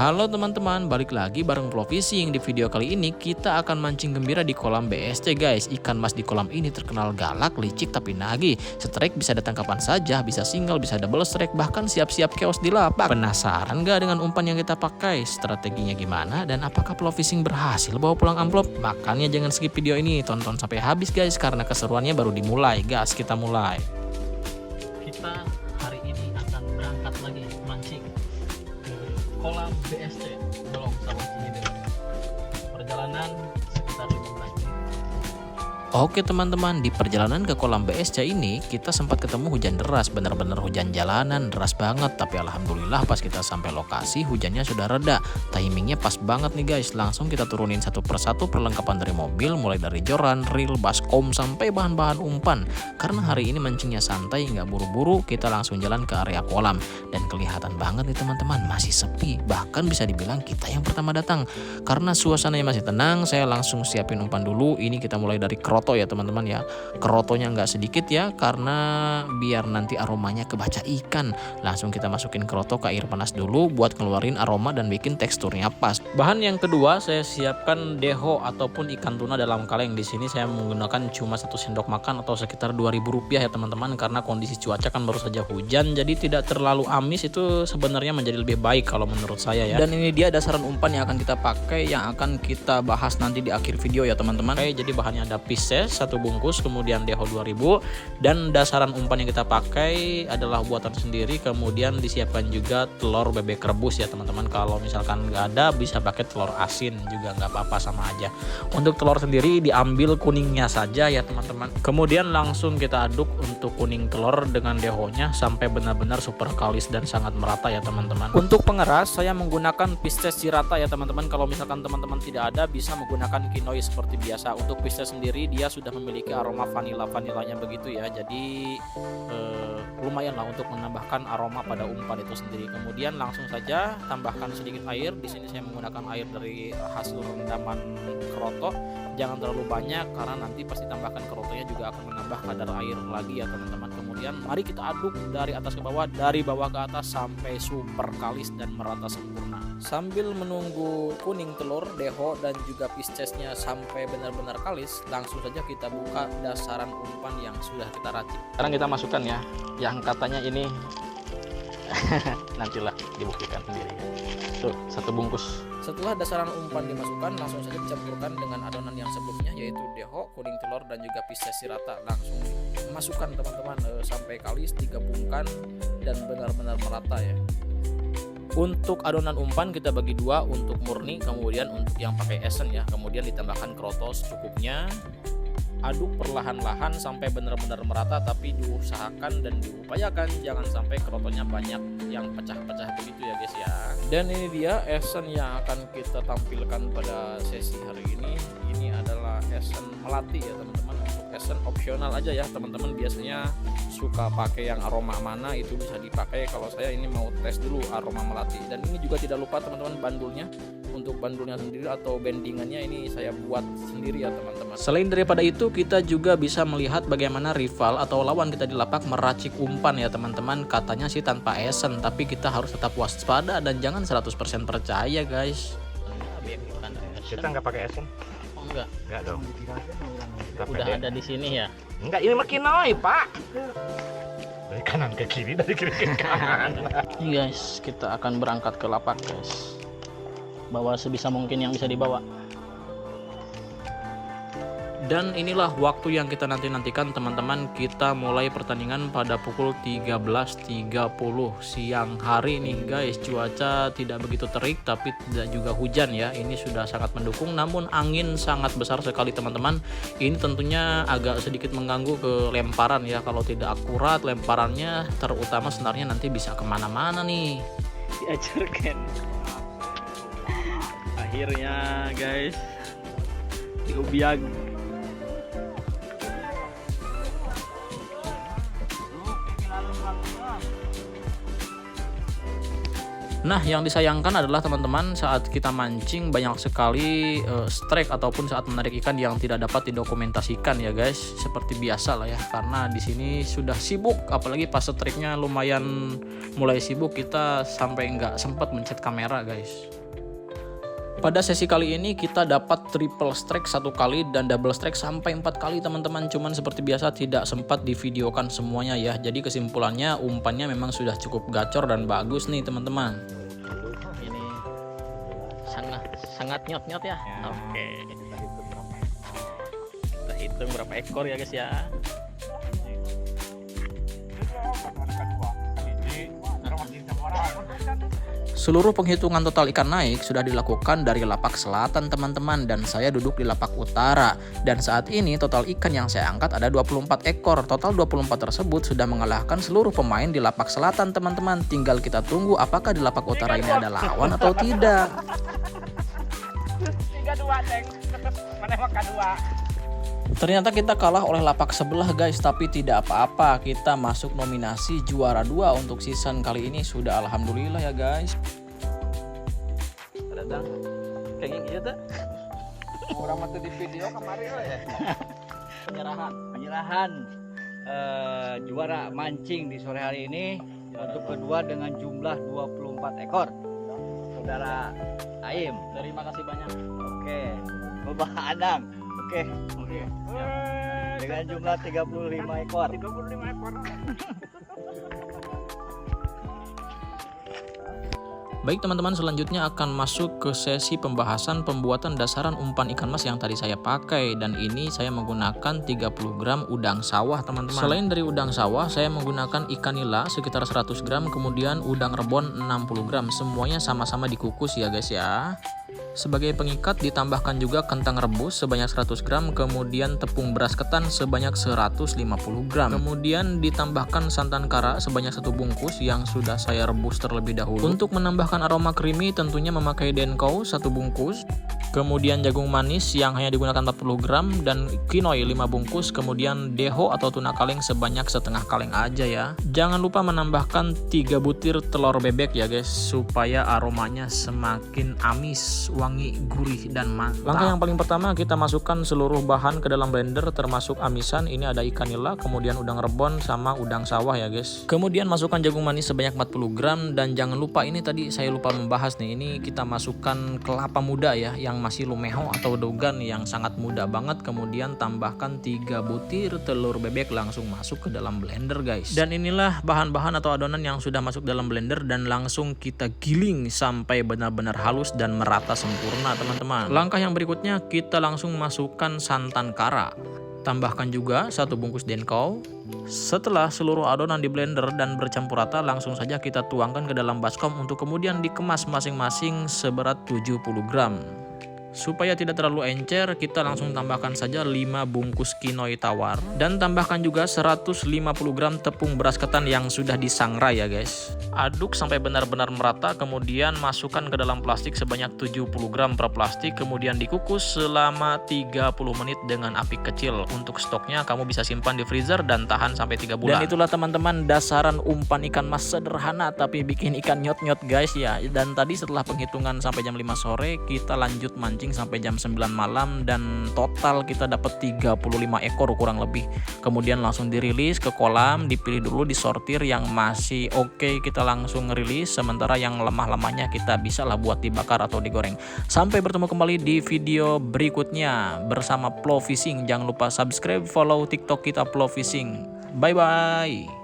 Halo teman-teman, balik lagi bareng Pro Fishing. Di video kali ini kita akan mancing gembira di kolam BSC guys. Ikan mas di kolam ini terkenal galak, licik tapi nagih. Strike bisa datang kapan saja, bisa single, bisa double strike, bahkan siap-siap chaos di lapak. Penasaran gak dengan umpan yang kita pakai? Strateginya gimana? Dan apakah Pro Fishing berhasil bawa pulang amplop? Makanya jangan skip video ini, tonton sampai habis guys, karena keseruannya baru dimulai. Gas, kita mulai. Kita hari ini akan berangkat lagi mancing ke kolam BSC Belong Sawah Cijedil. Perjalanan sekitar 15 menit. Oke teman-teman, di perjalanan ke kolam BSC ini kita sempat ketemu hujan deras, bener-bener hujan jalanan, deras banget. Tapi alhamdulillah pas kita sampai lokasi hujannya sudah reda. Timingnya pas banget nih guys, langsung kita turunin satu persatu perlengkapan dari mobil, mulai dari joran, reel, baskom, sampai bahan-bahan umpan. Karena hari ini mancingnya santai, nggak buru-buru, kita langsung jalan ke area kolam. Dan kelihatan banget nih teman-teman, masih sepi. Bahkan bisa dibilang kita yang pertama datang. Karena suasananya masih tenang, saya langsung siapin umpan dulu. Ini kita mulai dari keroto ya teman-teman ya. Kerotonya nggak sedikit ya, karena biar nanti aromanya kebaca ikan. Langsung kita masukin keroto ke air panas dulu buat ngeluarin aroma dan bikin teksturnya pas. Bahan yang kedua saya siapkan deho ataupun ikan tuna dalam kaleng. Di sini saya menggunakan cuma 1 sendok makan atau sekitar Rp2.000 ya teman-teman, karena kondisi cuaca kan baru saja hujan, jadi tidak terlalu amis. Itu sebenarnya menjadi lebih baik kalau menurut saya ya. Dan ini dia dasaran umpan yang akan kita pakai, yang akan kita bahas nanti di akhir video ya teman-teman. Oke, jadi bahannya ada Pisces 1 bungkus, kemudian deho 2000, dan dasaran umpan yang kita pakai adalah buatan sendiri. Kemudian disiapkan juga telur bebek rebus ya teman-teman. Kalau misalkan nggak ada bisa pakai telur asin juga nggak apa-apa, sama aja. Untuk telur sendiri diambil kuningnya saja ya teman-teman. Kemudian langsung kita aduk untuk kuning telur dengan dehonya sampai benar-benar super kalis dan sangat merata ya teman-teman. Untuk pengeras saya menggunakan Pisces Cirata ya teman-teman. Kalau misalkan teman-teman tidak ada bisa menggunakan Kinoi seperti biasa. Untuk Pisces sendiri dia sudah memiliki aroma vanilanya begitu ya. Jadi lumayan lah untuk menambahkan aroma pada umpan itu sendiri. Kemudian langsung saja tambahkan sedikit air. Di sini saya menggunakan air dari hasil rendaman keroto. Jangan terlalu banyak karena nanti pasti tambahkan kerotonya juga akan menambah kadar air lagi ya teman-teman. Kemudian mari kita aduk dari atas ke bawah, dari bawah ke atas sampai super kalis dan merata sempurna. Sambil menunggu kuning telur, deho dan juga Piscesnya sampai benar-benar kalis, langsung saja kita buka dasaran umpan yang sudah kita racik. Sekarang kita masukkan ya, yang katanya ini nantilah dibuktikan sendiri. Tuh, 1 bungkus. Setelah dasaran umpan dimasukkan, langsung saja dicampurkan dengan adonan yang sebelumnya, yaitu deho, kuning telur dan juga Pisces Cirata. Langsung masukkan teman-teman sampai kalis, digabungkan dan benar-benar merata ya. Untuk adonan umpan kita bagi 2, untuk murni kemudian untuk yang pakai esen ya. Kemudian ditambahkan keroto secukupnya. Aduk perlahan-lahan sampai benar-benar merata, tapi diusahakan dan diupayakan jangan sampai kerotonya banyak yang pecah-pecah begitu ya guys ya. Dan ini dia esen yang akan kita tampilkan pada sesi hari ini. Ini adalah esen melati ya teman-teman. Untuk esen opsional aja ya teman-teman, biasanya suka pakai yang aroma mana itu bisa dipakai. Kalau saya ini mau tes dulu aroma melati. Dan ini juga tidak lupa teman-teman bandulnya. Untuk bandulnya sendiri atau bendingannya ini saya buat sendiri ya teman-teman. Selain daripada itu kita juga bisa melihat bagaimana rival atau lawan kita di lapak meracik umpan ya teman-teman. Katanya sih tanpa esen, tapi kita harus tetap waspada dan jangan 100% percaya guys. Kita nggak pakai esen? Oh enggak? Enggak dong. Udah ada di sini ya? Enggak, ini makin Kinoi pak. Dari kanan ke kiri, dari kiri ke kanan. Ini guys, kita akan berangkat ke lapak guys. Bawa sebisa mungkin yang bisa dibawa. Dan inilah waktu yang kita nantikan teman-teman. Kita mulai pertandingan pada pukul 13.30 siang hari nih guys. Cuaca tidak begitu terik tapi tidak juga hujan ya. Ini sudah sangat mendukung, namun angin sangat besar sekali teman-teman. Ini tentunya agak sedikit mengganggu ke lemparan ya. Kalau tidak akurat lemparannya, terutama senarnya nanti bisa kemana-mana nih. Diajarkan. Akhirnya guys, diubiag. Nah, yang disayangkan adalah teman-teman saat kita mancing banyak sekali strike ataupun saat menarik ikan yang tidak dapat didokumentasikan ya guys. Seperti biasa lah ya, karena di sini sudah sibuk, apalagi pas strike-nya lumayan mulai sibuk, kita sampai nggak sempat mencet kamera guys. Pada sesi kali ini kita dapat triple strike 1 kali dan double strike sampai 4 kali teman-teman. Cuman seperti biasa tidak sempat divideokan semuanya ya. Jadi kesimpulannya umpannya memang sudah cukup gacor dan bagus nih teman-teman. Ini sangat nyot-nyot ya. Oke. Kita hitung berapa ekor ya guys ya. Seluruh penghitungan total ikan naik sudah dilakukan dari lapak selatan teman-teman, dan saya duduk di lapak utara. Dan saat ini total ikan yang saya angkat ada 24 ekor. Total 24 tersebut sudah mengalahkan seluruh pemain di lapak selatan teman-teman. Tinggal kita tunggu apakah di lapak utara ini ada lawan atau tidak. 3-2 ceng. Mana makan 2. Ternyata kita kalah oleh lapak sebelah guys, tapi tidak apa-apa, kita masuk nominasi juara 2 untuk season kali ini. Sudah alhamdulillah ya guys. Datang kenging ieu teh. Orang mati di video kemarin ya. Penyerahan juara mancing di sore hari ini untuk kedua dengan jumlah 24 ekor. Saudara Aim, Terima kasih banyak. oke. Bapak Adang, oke. Dengan jumlah 35 ekor. 35 ekor. Baik teman-teman, selanjutnya akan masuk ke sesi pembahasan pembuatan dasaran umpan ikan mas yang tadi saya pakai. Dan ini saya menggunakan 30 gram udang sawah teman-teman. Selain dari udang sawah, saya menggunakan ikan nila sekitar 100 gram, kemudian udang rebon 60 gram. Semuanya sama-sama dikukus ya guys ya. Sebagai pengikat ditambahkan juga kentang rebus sebanyak 100 gram, kemudian tepung beras ketan sebanyak 150 gram. Kemudian ditambahkan santan kara sebanyak 1 bungkus yang sudah saya rebus terlebih dahulu. Untuk menambahkan aroma creamy tentunya memakai denkou 1 bungkus. Kemudian jagung manis yang hanya digunakan 40 gram dan kinoi 5 bungkus, kemudian deho atau tuna kaleng sebanyak setengah kaleng aja ya. Jangan lupa menambahkan 3 butir telur bebek ya guys, supaya aromanya semakin amis, wangi, gurih, dan mantap. Langkah yang paling pertama kita masukkan seluruh bahan ke dalam blender termasuk amisan. Ini ada ikan nila, kemudian udang rebon sama udang sawah ya guys. Kemudian masukkan jagung manis sebanyak 40 gram dan jangan lupa, ini tadi saya lupa membahas nih, ini kita masukkan kelapa muda ya yang masih lumeho atau dogan yang sangat muda banget. Kemudian tambahkan 3 butir telur bebek langsung masuk ke dalam blender guys. Dan inilah bahan-bahan atau adonan yang sudah masuk dalam blender dan langsung kita giling sampai benar-benar halus dan merata sempurna teman-teman. Langkah yang berikutnya kita langsung masukkan santan kara. Tambahkan juga 1 bungkus denkou. Setelah seluruh adonan di blender dan bercampur rata, langsung saja kita tuangkan ke dalam baskom untuk kemudian dikemas masing-masing seberat 70 gram. Supaya tidak terlalu encer, kita langsung tambahkan saja 5 bungkus kinoi tawar dan tambahkan juga 150 gram tepung beras ketan yang sudah disangrai ya guys. Aduk sampai benar-benar merata, kemudian masukkan ke dalam plastik sebanyak 70 gram per plastik, kemudian dikukus selama 30 menit dengan api kecil. Untuk stoknya kamu bisa simpan di freezer dan tahan sampai 3 bulan. Dan itulah teman-teman dasaran umpan ikan mas sederhana tapi bikin ikan nyot-nyot guys ya. Dan tadi setelah penghitungan sampai jam 5 sore kita lanjut mancing sampai jam 9 malam dan total kita dapat 35 ekor kurang lebih. Kemudian langsung dirilis ke kolam, dipilih dulu, disortir yang masih oke kita langsung ngerilis, sementara yang lemah-lemahnya kita bisa lah buat dibakar atau digoreng. Sampai bertemu kembali di video berikutnya bersama Plow Fishing. Jangan lupa subscribe, follow TikTok kita Plow Fishing. Bye bye.